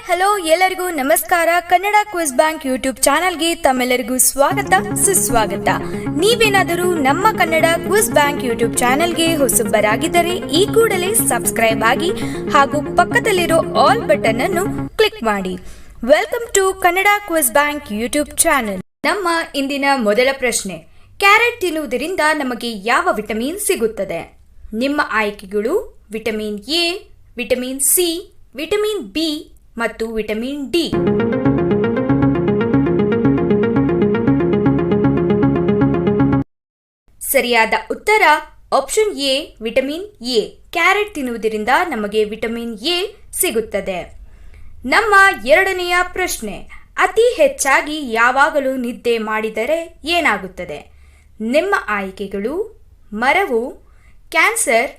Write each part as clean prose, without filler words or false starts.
Hello ಎಲ್ಲರಿಗೂ ನಮಸ್ಕಾರ. Kannada quiz bank YouTube ಚಾನಲ್ಗೆ ತಮ್ಮೆಲ್ಲರಿಗೂ ಸ್ವಾಗತ ಸುಸ್ವಾಗತ. ನೀವೇನಾದರೂ ನಮ್ಮ ಕನ್ನಡ ಕ್ವಿಜ್ ಬ್ಯಾಂಕ್ ಯೂಟ್ಯೂಬ್ ಚಾನಲ್ಗೆ ಹೊಸಬರಾಗಿದ್ದರೆ ಈ ಕೂಡಲೇ ಸಬ್ಸ್ಕ್ರೈಬ್ ಆಗಿ ಹಾಗೂ ಪಕ್ಕದಲ್ಲಿರೋ ಆಲ್ ಬಟನ್ ಅನ್ನು ಕ್ಲಿಕ್ ಮಾಡಿ. Welcome to Kannada quiz bank YouTube channel. ನಮ್ಮ ಇಂದಿನ ಮೊದಲ ಪ್ರಶ್ನೆ, ಕ್ಯಾರೆಟ್ ತಿನ್ನುವುದರಿಂದ ನಮಗೆ ಯಾವ ವಿಟಮಿನ್ ಸಿಗುತ್ತದೆ? ನಿಮ್ಮ ಆಯ್ಕೆಗಳು vitamin A, vitamin C, vitamin B ಮತ್ತು ವಿಟಮಿನ್ ಡಿ. ಸರಿಯಾದ ಉತ್ತರ option A, vitamin A. Carrot ತಿನ್ನುವುದರಿಂದ ನಮಗೆ ವಿಟಮಿನ್ ಎ ಸಿಗುತ್ತದೆ. ನಮ್ಮ ಎರಡನೆಯ ಪ್ರಶ್ನೆ, ಅತಿ ಹೆಚ್ಚಾಗಿ ಯಾವಾಗಲೂ ನಿದ್ದೆ ಮಾಡಿದರೆ ಏನಾಗುತ್ತದೆ? ನಿಮ್ಮ ಆಯ್ಕೆಗಳು ಮರವು, ಕ್ಯಾನ್ಸರ್,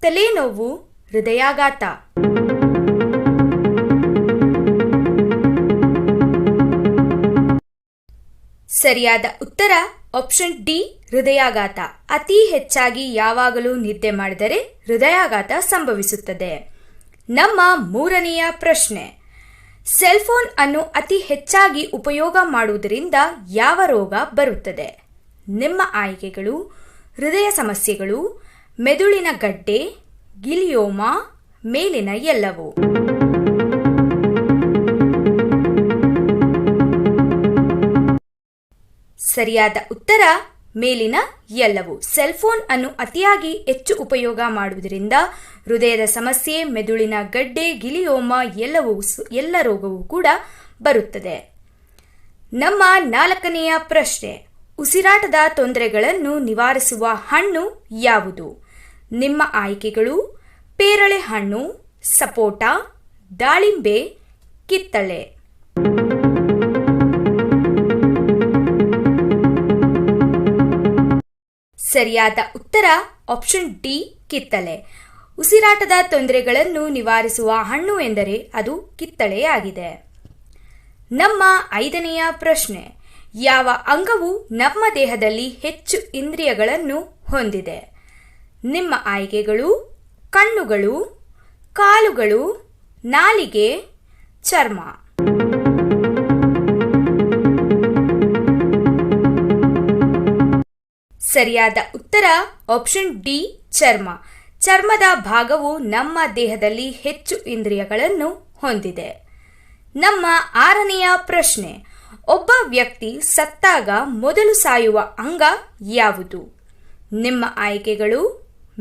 ತಲೆನೋವು, ಹೃದಯಾಘಾತ. ಸರಿಯಾದ ಉತ್ತರ ಆಪ್ಷನ್ ಡಿ, ಹೃದಯಾಘಾತ. ಅತಿ ಹೆಚ್ಚಾಗಿ ಯಾವಾಗಲೂ ನಿದ್ದೆ ಮಾಡಿದರೆ ಹೃದಯಾಘಾತ ಸಂಭವಿಸುತ್ತದೆ. ನಮ್ಮ ಮೂರನೆಯ ಪ್ರಶ್ನೆ, ಸೆಲ್ಫೋನ್ ಅನ್ನು ಅತಿ ಹೆಚ್ಚಾಗಿ ಉಪಯೋಗ ಮಾಡುವುದರಿಂದ ಯಾವ ರೋಗ ಬರುತ್ತದೆ? ನಿಮ್ಮ ಆಯ್ಕೆಗಳು ಹೃದಯ ಸಮಸ್ಯೆಗಳು, ಮೆದುಳಿನ ಗಡ್ಡೆ, ಗಿಲಿಯೋಮಾ, ಮೇಲಿನ ಎಲ್ಲವೂ. ಸರಿಯಾದ ಉತ್ತರ ಮೇಲಿನ ಎಲ್ಲವೂ. ಸೆಲ್ಫೋನ್ ಅನ್ನು ಅತಿಯಾಗಿ ಹೆಚ್ಚು ಉಪಯೋಗ ಮಾಡುವುದರಿಂದ ಹೃದಯದ ಸಮಸ್ಯೆ, ಮೆದುಳಿನ ಗಡ್ಡೆ, ಗಿಲಿಯೋಮಾ ಎಲ್ಲ ರೋಗವೂ ಕೂಡ ಬರುತ್ತದೆ. ನಮ್ಮ ನಾಲ್ಕನೆಯ ಪ್ರಶ್ನೆ, ಉಸಿರಾಟದ ತೊಂದರೆಗಳನ್ನು ನಿವಾರಿಸುವ ಹಣ್ಣು ಯಾವುದು? ನಿಮ್ಮ ಆಯ್ಕೆಗಳು ಪೇರಳೆ ಹಣ್ಣು, ಸಪೋಟ, ದಾಳಿಂಬೆ, ಕಿತ್ತಳೆ. ಸರಿಯಾದ ಉತ್ತರ ಆಪ್ಷನ್ ಡಿ, ಕಿತ್ತಳೆ. ಉಸಿರಾಟದ ತೊಂದರೆಗಳನ್ನು ನಿವಾರಿಸುವ ಹಣ್ಣು ಎಂದರೆ ಅದು ಕಿತ್ತಳೆಯಾಗಿದೆ. ನಮ್ಮ ಐದನೆಯ ಪ್ರಶ್ನೆ, ಯಾವ ಅಂಗವು ನಮ್ಮ ದೇಹದಲ್ಲಿ ಹೆಚ್ಚು ಇಂದ್ರಿಯಗಳನ್ನು ಹೊಂದಿದೆ? ನಿಮ್ಮ ಆಯ್ಕೆಗಳು ಕಣ್ಣುಗಳು, ಕಾಲುಗಳು, ನಾಲಿಗೆ, ಚರ್ಮ. ಸರಿಯಾದ ಉತ್ತರ ಆಪ್ಷನ್ ಡಿ, ಚರ್ಮ. ಚರ್ಮದ ಭಾಗವು ನಮ್ಮ ದೇಹದಲ್ಲಿ ಹೆಚ್ಚು ಇಂದ್ರಿಯಗಳನ್ನು ಹೊಂದಿದೆ. ನಮ್ಮ ಆರನೆಯ ಪ್ರಶ್ನೆ, ಒಬ್ಬ ವ್ಯಕ್ತಿ ಸತ್ತಾಗ ಮೊದಲು ಸಾಯುವ ಅಂಗ ಯಾವುದು? ನಿಮ್ಮ ಆಯ್ಕೆಗಳು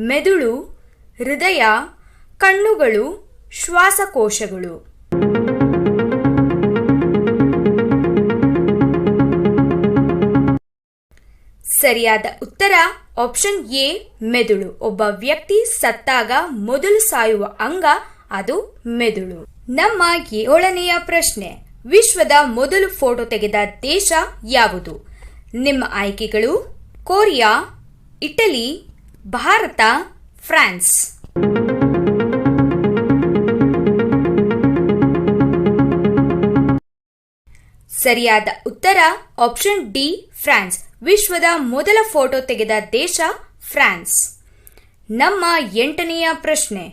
ಮೆದುಳು, ಹೃದಯ, ಕಣ್ಣುಗಳು, ಶ್ವಾಸಕೋಶಗಳು. ಸರಿಯಾದ ಉತ್ತರ ಆಪ್ಷನ್ ಎ, ಮೆದುಳು. ಒಬ್ಬ ವ್ಯಕ್ತಿ ಸತ್ತಾಗ ಮೊದಲು ಸಾಯುವ ಅಂಗ ಅದು ಮೆದುಳು. ನಮ್ಮ ಏಳನೆಯ ಪ್ರಶ್ನೆ, ವಿಶ್ವದ ಮೊದಲು ಫೋಟೋ ತೆಗೆದ ದೇಶ ಯಾವುದು? ನಿಮ್ಮ ಆಯ್ಕೆಗಳು ಕೊರಿಯಾ, ಇಟಲಿ, ಭಾರತ, ಫ್ರಾನ್ಸ್. ಸರಿಯಾದ ಉತ್ತರ ಆಪ್ಷನ್ ಡಿ, ಫ್ರಾನ್ಸ್. ವಿಶ್ವದ ಮೊದಲ ಫೋಟೋ ತೆಗೆದ ದೇಶ ಫ್ರಾನ್ಸ್. ನಮ್ಮ ಎಂಟನೆಯ ಪ್ರಶ್ನೆ,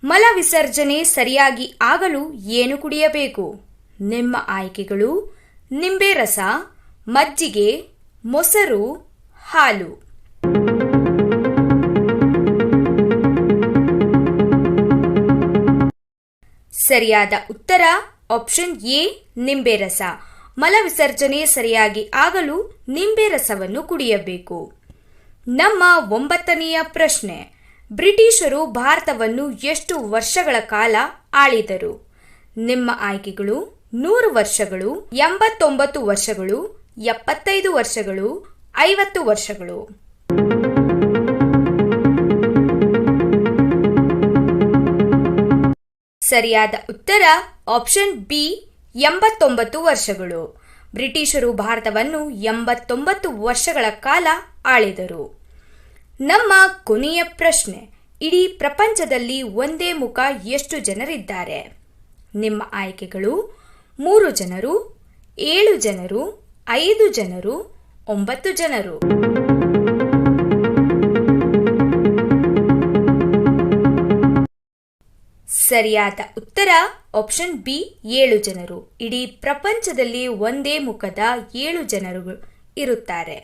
ಮಲ ವಿಸರ್ಜನೆ ಸರಿಯಾಗಿ ಆಗಲು ಏನು ಕುಡಿಯಬೇಕು? ನಿಮ್ಮ ಆಯ್ಕೆಗಳು ನಿಂಬೆ ರಸ, ಮಜ್ಜಿಗೆ, ಮೊಸರು, ಹಾಲು. ಸರಿಯಾದ ಉತ್ತರ ಆಪ್ಷನ್ ಎ, ನಿಂಬೆ ರಸ. ಮಲ ವಿಸರ್ಜನೆ ಸರಿಯಾಗಿ ಆಗಲು ನಿಂಬೆ ರಸವನ್ನು ಕುಡಿಯಬೇಕು. ನಮ್ಮ ಒಂಬತ್ತನೆಯ ಪ್ರಶ್ನೆ, ಬ್ರಿಟಿಷರು ಭಾರತವನ್ನು ಎಷ್ಟು ವರ್ಷಗಳ ಕಾಲ ಆಳಿದರು? ನಿಮ್ಮ ಆಯ್ಕೆಗಳು 100 ವರ್ಷಗಳು, 89 ವರ್ಷಗಳು, 75 ವರ್ಷಗಳು, 50 ವರ್ಷಗಳು. ಸರಿಯಾದ ಉತ್ತರ ಆಪ್ಷನ್ ಬಿ, 89 ವರ್ಷಗಳು. ಬ್ರಿಟಿಷರು ಭಾರತವನ್ನು 89 ವರ್ಷಗಳ ಕಾಲ ಆಳಿದರು. ನಮ್ಮ ಕೊನೆಯ ಪ್ರಶ್ನೆ, ಇಡೀ ಪ್ರಪಂಚದಲ್ಲಿ ಒಂದೇ ಮುಖ ಎಷ್ಟು ಜನರಿದ್ದಾರೆ? ನಿಮ್ಮ ಆಯ್ಕೆಗಳು 3 ಜನರು, 7 ಜನರು, 5 ಜನರು, 9 ಜನರು. ಸರಿಯಾದ ಉತ್ತರ ಆಪ್ಷನ್ ಬಿ 7 ಜನರು. ಇಡೀ ಪ್ರಪಂಚದಲ್ಲಿ ಒಂದೇ ಮುಖದ 7 ಜನರು ಇರುತ್ತಾರೆ.